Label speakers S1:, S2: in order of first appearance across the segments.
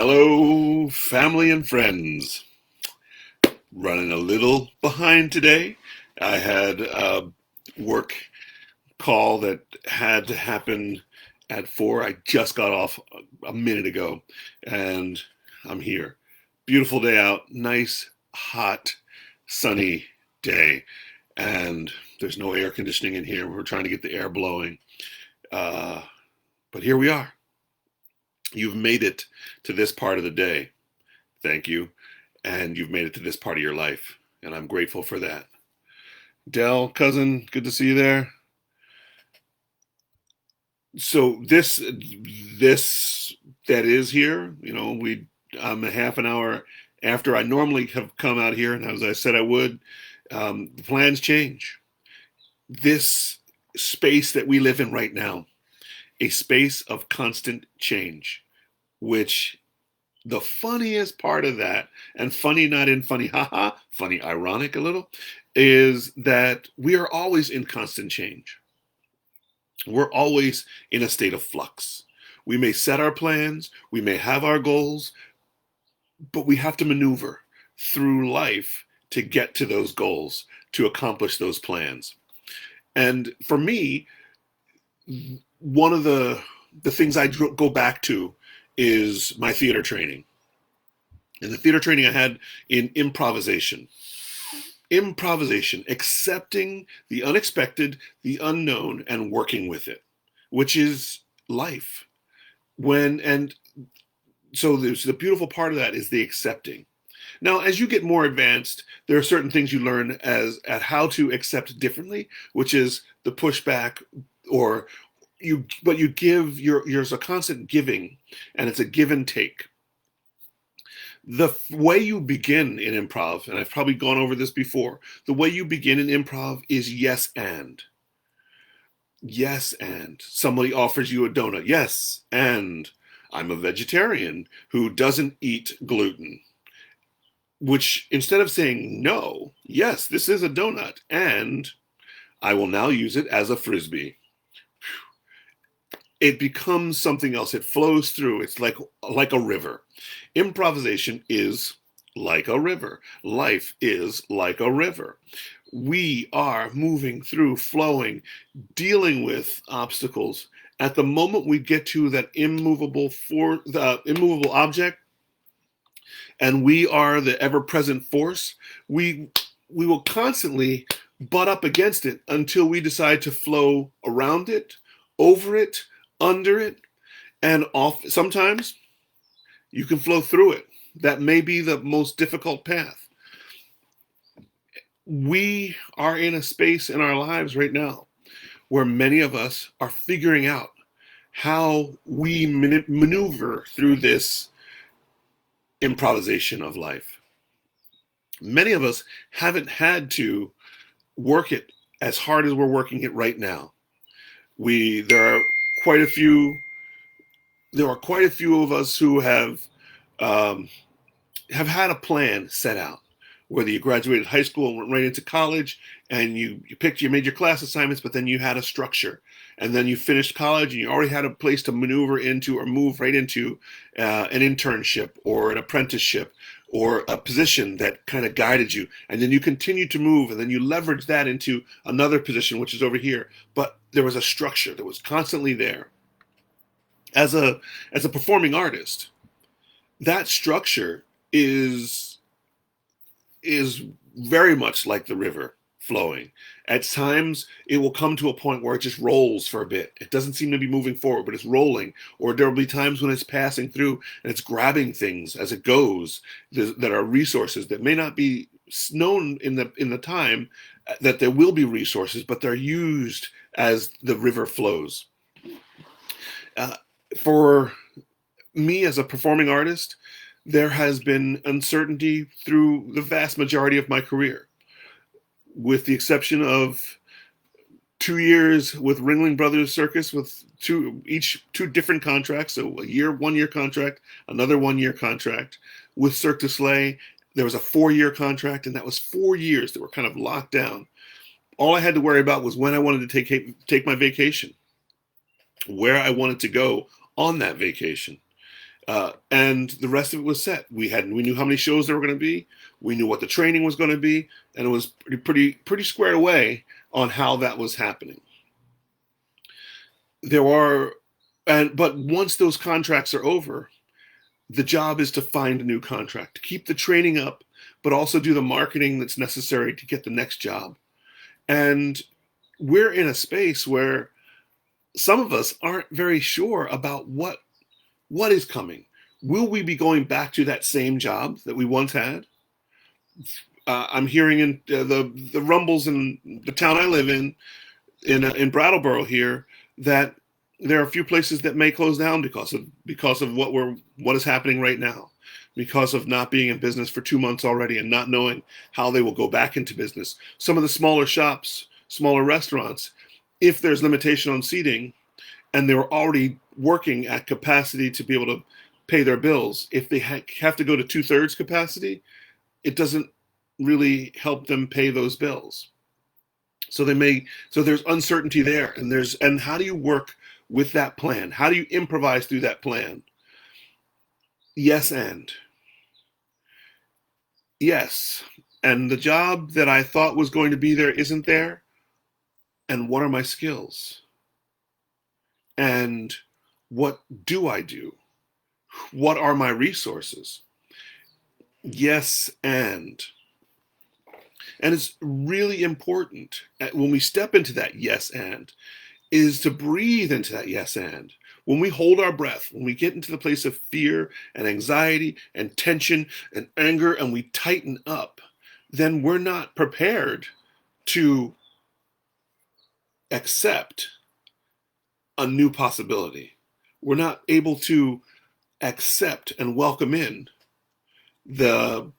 S1: Hello, family and friends. Running a little behind today. I had a work call that had to happen at 4. I just got off a minute ago, and I'm here. Beautiful day out, nice, hot, sunny day, and there's no air conditioning in here. We're trying to get the air blowing, but here we are. You've made it to this part of the day. Thank you. And you've made it to this part of your life, and I'm grateful for that. Dell, cousin, good to see you there. So this that is here, I'm a half an hour after I normally have come out here, and as I said I would, the plans change. This space that we live in right now, a space of constant change, which the funniest part of that, and funny not in funny, haha, funny ironic a little, is that we are always in constant change. We're always in a state of flux. We may set our plans, we may have our goals, but we have to maneuver through life to get to those goals, to accomplish those plans. And for me, one of the things I go back to is my theater training. And the theater training I had in improvisation. Improvisation, accepting the unexpected, the unknown, and working with it, which is life. So there's the beautiful part of that is the accepting. Now, as you get more advanced, there are certain things you learn at how to accept differently, which is the pushback, or but you give there's a constant giving, and it's a give and take. The way you begin in improv, and I've probably gone over this before, the way you begin in improv is yes and. Yes and. Somebody offers you a donut. Yes and. I'm a vegetarian who doesn't eat gluten. Which, instead of saying no, yes, this is a donut, and I will now use it as a frisbee. It becomes something else. It flows through. It's like a river. Improvisation is like a river. Life is like a river. We are moving through, flowing, dealing with obstacles. At the moment we get to that immovable object, and we are the ever-present force, we will constantly butt up against it until we decide to flow around it, over it, under it, and off. Sometimes you can flow through it. That may be the most difficult path. We are in a space in our lives right now where many of us are figuring out how we maneuver through this improvisation of life. Many of us haven't had to work it as hard as we're working it right now. There are quite a few of us who have had a plan set out. Whether you graduated high school and went right into college, and you made your class assignments, but then you had a structure, and then you finished college and you already had a place to maneuver into or move right into an internship or an apprenticeship or a position that kind of guided you, and then you continued to move, and then you leveraged that into another position, which is over here. But there was a structure that was constantly there. As a performing artist, that structure is very much like the river flowing. At times, it will come to a point where it just rolls for a bit. It doesn't seem to be moving forward, but it's rolling. Or there will be times when it's passing through and it's grabbing things as it goes that are resources that may not be known in the time that there will be resources, but they're used as the river flows. For me as a performing artist, there has been uncertainty through the vast majority of my career, with the exception of 2 years with Ringling Brothers Circus with two different contracts. So a 1 year contract, another 1 year contract. With Cirque du Soleil, there was a 4-year contract, and that was 4 years that were kind of locked down. All I had to worry about was when I wanted to take my vacation, where I wanted to go on that vacation. And the rest of it was set. We knew how many shows there were going to be. We knew what the training was going to be, and it was pretty squared away on how that was happening. There are, but once those contracts are over, the job is to find a new contract, to keep the training up, but also do the marketing that's necessary to get the next job. And we're in a space where some of us aren't very sure about what is coming. Will we be going back to that same job that we once had? I'm hearing in the rumbles in the town I live in Brattleboro here, that there are a few places that may close down because of what is happening right now, because of not being in business for 2 months already and not knowing how they will go back into business. Some of the smaller shops, smaller restaurants, if there's limitation on seating, and they were already working at capacity to be able to pay their bills, if they have to go to 2/3 capacity, it doesn't really help them pay those bills. So there's uncertainty there, and how do you work with that plan? How do you improvise through that plan? Yes, and yes, and the job that I thought was going to be there isn't there. And what are my skills? And what do I do? What are my resources? Yes, and it's really important when we step into that yes and is to breathe into that yes and. When we hold our breath, when we get into the place of fear and anxiety and tension and anger and we tighten up, then we're not prepared to accept a new possibility. We're not able to accept and welcome in the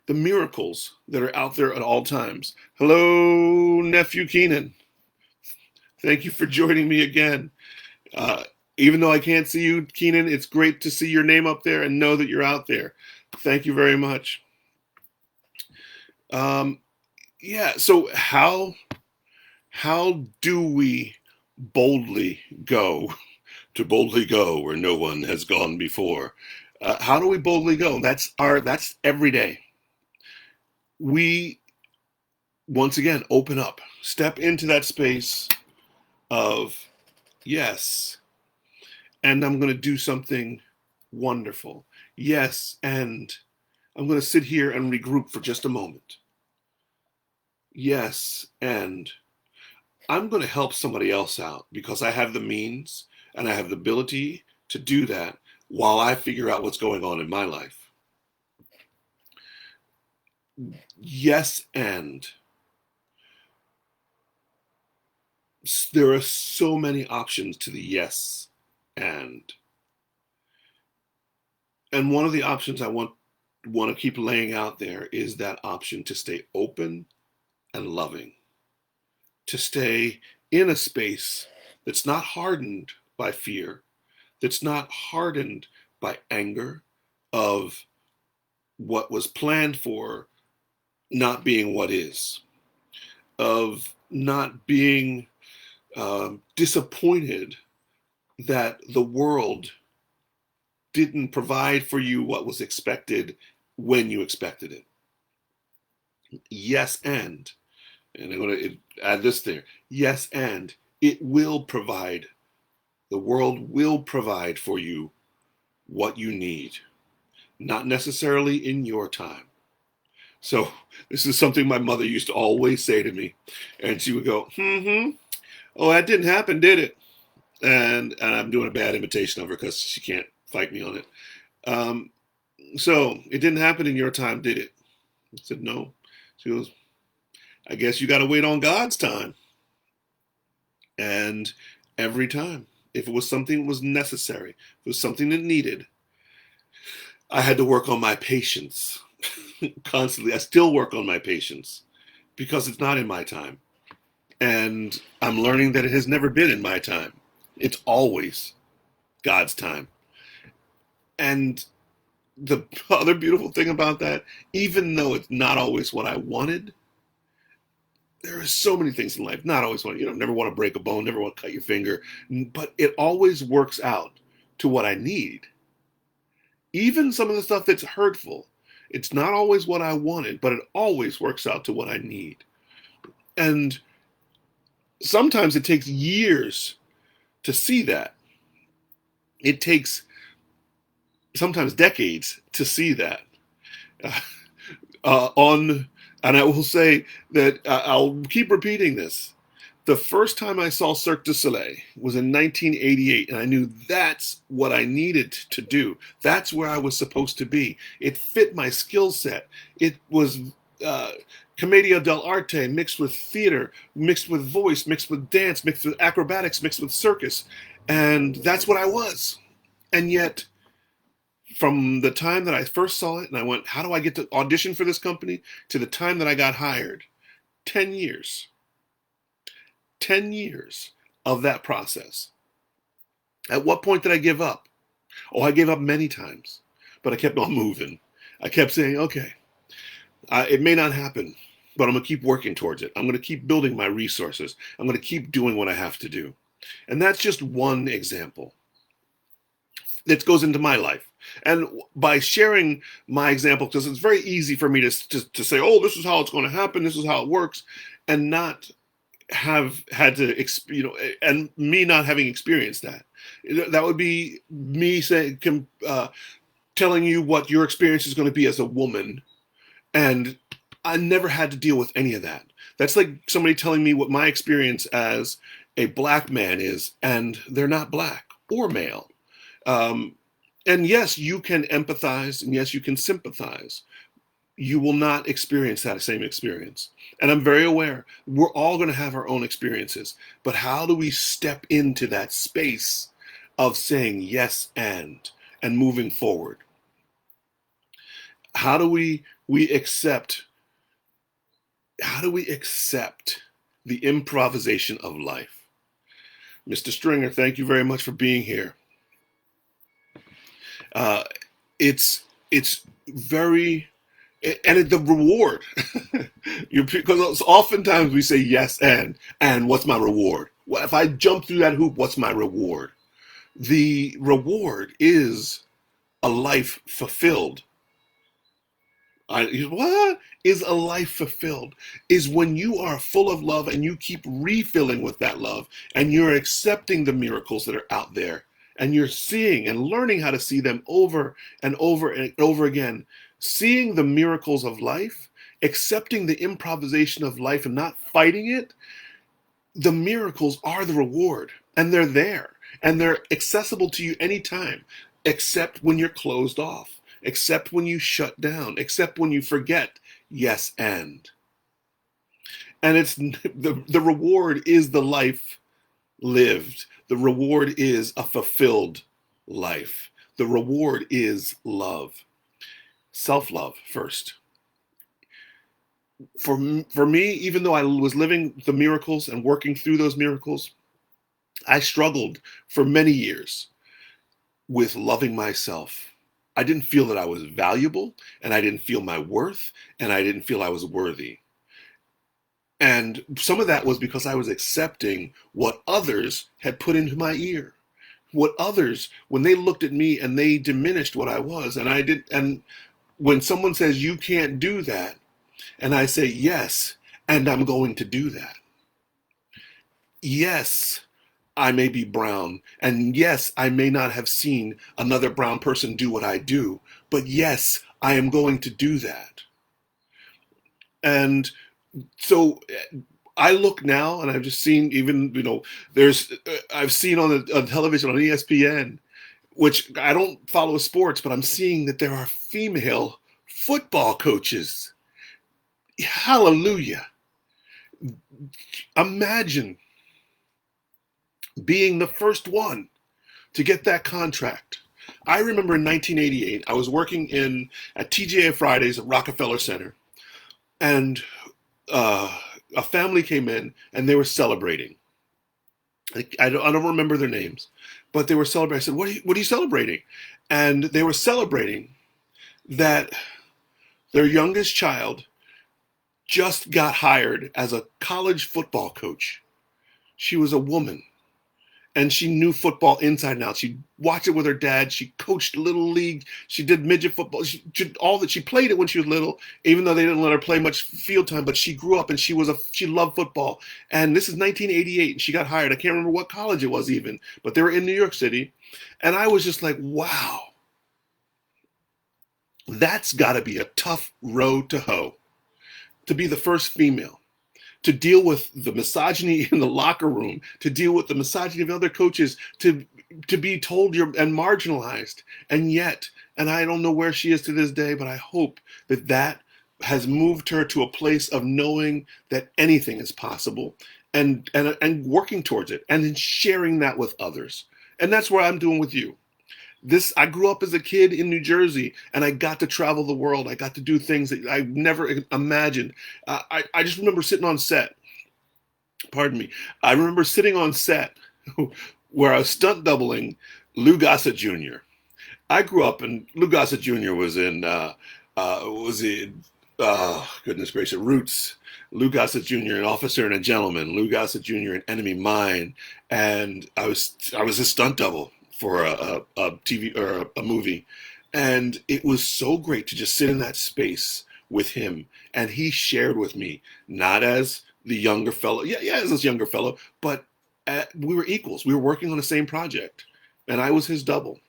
S1: the miracles that are out there at all times. Hello, nephew Keenan. Thank you for joining me again. Uh, Even though I can't see you, Keenan, it's great to see your name up there and know that you're out there. Thank you very much. Um, yeah. So how do we boldly go to boldly go where no one has gone before? How do we boldly go? That's every day. We once again open up, step into that space of yes, and I'm going to do something wonderful. Yes, and I'm going to sit here and regroup for just a moment. Yes, and I'm going to help somebody else out because I have the means and I have the ability to do that while I figure out what's going on in my life. Yes, and there are so many options to the yes, and one of the options I want to keep laying out there is that option to stay open and loving, to stay in a space that's not hardened by fear, that's not hardened by anger of what was planned for not being what is, of not being disappointed that the world didn't provide for you what was expected when you expected it. Yes, and I'm going to add this there. Yes, and it will provide. The world will provide for you what you need, not necessarily in your time. So this is something my mother used to always say to me, and she would go, "Oh, that didn't happen, did it?" And I'm doing a bad imitation of her because she can't fight me on it. Um, so it didn't happen in your time, did it? I said, no. She goes, I guess you got to wait on God's time. And every time, if it was something that was necessary, if it was something that needed, I had to work on my patience constantly. I still work on my patience because it's not in my time. And I'm learning that it has never been in my time. It's always God's time. And the other beautiful thing about that, even though it's not always what I wanted, there are so many things in life, not always never want to break a bone, never want to cut your finger, but it always works out to what I need. Even some of the stuff that's hurtful, it's not always what I wanted, but it always works out to what I need. And sometimes it takes years to see that. It takes sometimes decades to see that. Uh, on And I will say that I'll keep repeating this. The first time I saw Cirque du Soleil was in 1988, and I knew that's what I needed to do. That's where I was supposed to be. It fit my skill set. It was uh, commedia dell'arte mixed with theater, mixed with voice, mixed with dance, mixed with acrobatics, mixed with circus, and that's what I was. And yet, from the time that I first saw it and I went, how do I get to audition for this company, to the time that I got hired, 10 years. 10 years of that process. At what point did I give up? Oh, I gave up many times, but I kept on moving. I kept saying, okay, it may not happen, but I'm going to keep working towards it. I'm going to keep building my resources. I'm going to keep doing what I have to do. And that's just one example that goes into my life. And by sharing my example, because it's very easy for me to say, oh, this is how it's going to happen, this is how it works, and not have had to, and me not having experienced that. That would be me saying, telling you what your experience is going to be as a woman, and I never had to deal with any of that. That's like somebody telling me what my experience as a black man is, and they're not black or male. And yes, you can empathize, and yes, you can sympathize. You will not experience that same experience. And I'm very aware we're all going to have our own experiences. But how do we step into that space of saying yes and moving forward? How do we accept the improvisation of life? Mr. Stringer, thank you very much for being here. It's very, and the reward, because oftentimes we say yes and what's my reward? Well, if I jump through that hoop, what's my reward? The reward is a life fulfilled. What is a life fulfilled? Is when you are full of love and you keep refilling with that love, and you're accepting the miracles that are out there, and you're seeing and learning how to see them over and over and over again, seeing the miracles of life, accepting the improvisation of life and not fighting it. The miracles are the reward, and they're there, and they're accessible to you anytime, except when you're closed off, except when you shut down, except when you forget yes and it's the reward is the life lived. The reward is a fulfilled life. The reward is love. Self-love first. For me, even though I was living the miracles and working through those miracles, I struggled for many years with loving myself. I didn't feel that I was valuable, and I didn't feel my worth, and I didn't feel I was worthy. And some of that was because I was accepting what others had put into my ear. What others, when they looked at me and they diminished what I was, and I did, and when someone says you can't do that, and I say yes, and I'm going to do that. Yes, I may be brown, and yes, I may not have seen another brown person do what I do, but yes, I am going to do that. And so I look now, and I've just seen, even, I've seen on television, on ESPN, which I don't follow sports, but I'm seeing that there are female football coaches. Hallelujah. Imagine being the first one to get that contract. I remember in 1988, I was working at TGA Fridays at Rockefeller Center, and a family came in and they were celebrating. I don't remember their names, but they were celebrating. I said, what are you celebrating? And they were celebrating that their youngest child just got hired as a college football coach. She was a woman. and she knew football inside and out. She watched it with her dad. She coached little league. She did midget football. She did all that. She played it when she was little, even though they didn't let her play much field time. But she grew up and she loved football. And this is 1988, and she got hired. I can't remember what college it was even, but they were in New York City, and I was just like, wow, that's got to be a tough row to hoe, to be the first female, to deal with the misogyny in the locker room, to deal with the misogyny of other coaches, to be told you're and marginalized. And yet, and I don't know where she is to this day, but I hope that that has moved her to a place of knowing that anything is possible, and working towards it, and then sharing that with others. And that's what I'm doing with you. This I grew up as a kid in New Jersey, and I got to travel the world. I got to do things that I never imagined. I just remember sitting on set. Pardon me. I remember sitting on set where I was stunt doubling Lou Gossett Jr. I grew up, and Lou Gossett Jr. Was in goodness gracious, Roots. Lou Gossett Jr., An Officer and a Gentleman. Lou Gossett Jr., An Enemy Mine. And I was a stunt double for a TV or a movie. And it was so great to just sit in that space with him. And he shared with me, not as the younger fellow, yeah, as this younger fellow, but we were equals. We were working on the same project, and I was his double.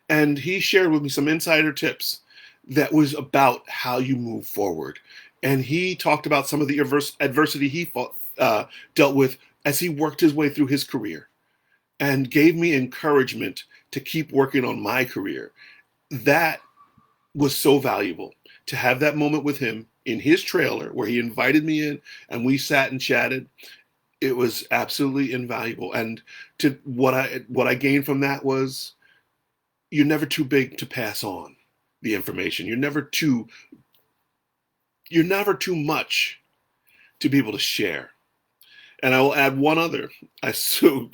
S1: And he shared with me some insider tips that was about how you move forward. And he talked about some of the adversity he dealt with as he worked his way through his career, and gave me encouragement to keep working on my career. That was so valuable, to have that moment with him in his trailer where he invited me in and we sat and chatted. It was absolutely invaluable. And to what I gained from that was, you're never too big to pass on the information. You're never too much to be able to share. And I will add one other. I saw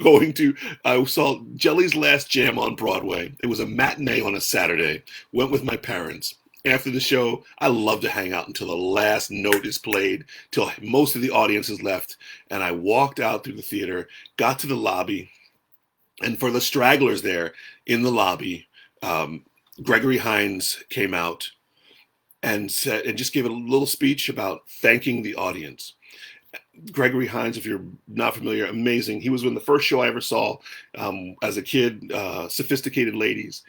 S1: Jelly's Last Jam on Broadway. It was a matinee on a Saturday. Went with my parents. After the show, I love to hang out until the last note is played, till most of the audience is left. And I walked out through the theater, got to the lobby, and for the stragglers there in the lobby, Gregory Hines came out and just gave a little speech about thanking the audience. Gregory Hines, if you're not familiar, amazing. He was in the first show I ever saw as a kid, Sophisticated Ladies.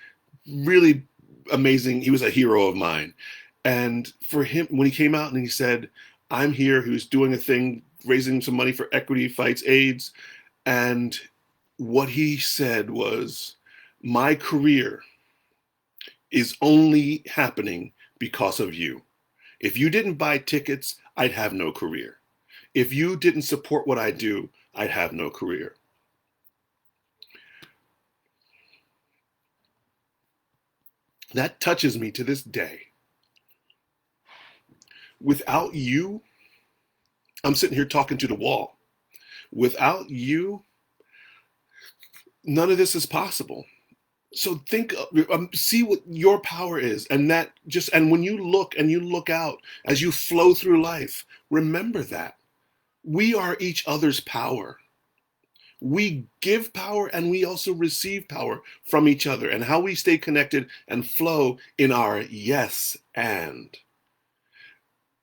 S1: Really amazing. He was a hero of mine. And for him, when he came out and he said, I'm here, he was doing a thing, raising some money for Equity Fights AIDS. And what he said was, my career is only happening because of you. If you didn't buy tickets, I'd have no career. If you didn't support what I do, I'd have no career. That touches me to this day. Without you, I'm sitting here talking to the wall. Without you, none of this is possible. So see what your power is, and when you look out as you flow through life, remember that we are each other's power. We give power and we also receive power from each other, and how we stay connected and flow in our yes and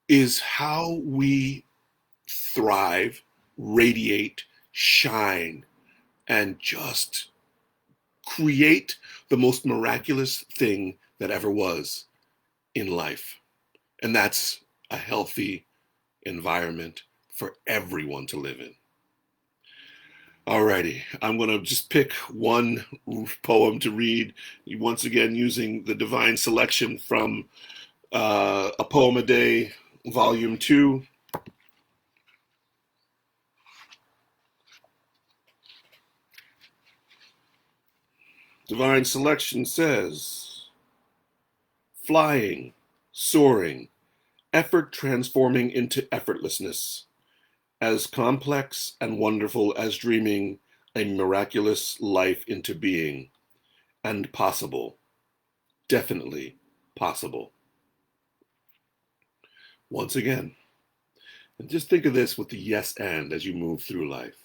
S1: is how we thrive, radiate, shine, and just create the most miraculous thing that ever was in life. And that's a healthy environment for everyone to live in. Alrighty, I'm going to just pick one poem to read, once again using the divine selection from A Poem a Day, Volume 2. Divine selection says, flying, soaring, effort transforming into effortlessness, as complex and wonderful as dreaming a miraculous life into being, and possible, definitely possible. Once again, and just think of this with the yes and as you move through life.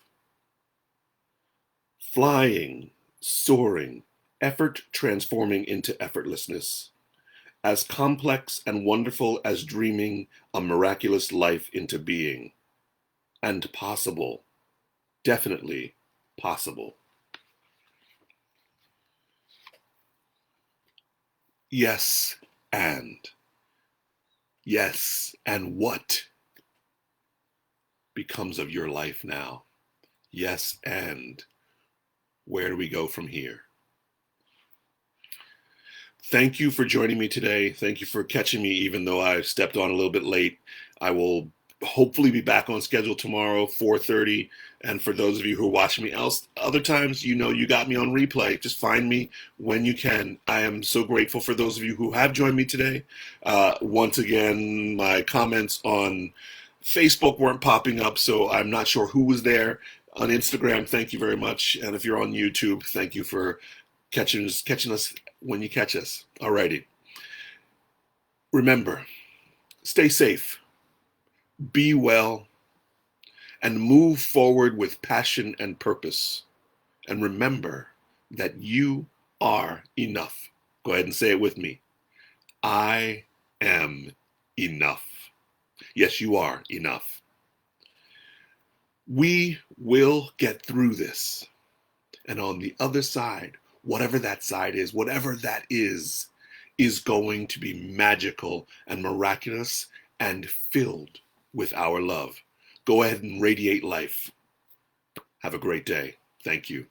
S1: Flying, soaring, effort transforming into effortlessness, as complex and wonderful as dreaming a miraculous life into being, and possible, definitely possible. Yes, and. Yes, and what becomes of your life now? Yes, and where do we go from here? Thank you for joining me today. Thank you for catching me, even though I stepped on a little bit late. I will hopefully be back on schedule tomorrow, 4:30. And for those of you who are watching me else, other times, you know, you got me on replay. Just find me when you can. I am so grateful for those of you who have joined me today. Once again, my comments on Facebook weren't popping up, so I'm not sure who was there. On Instagram, thank you very much. And if you're on YouTube, thank you for catching us when you catch us. Alrighty. Remember, stay safe, be well, and move forward with passion and purpose. And remember that you are enough. Go ahead and say it with me. I am enough. Yes, you are enough. We will get through this. And on the other side, whatever that is going to be magical and miraculous and filled with our love. Go ahead and radiate life. Have a great day. Thank you.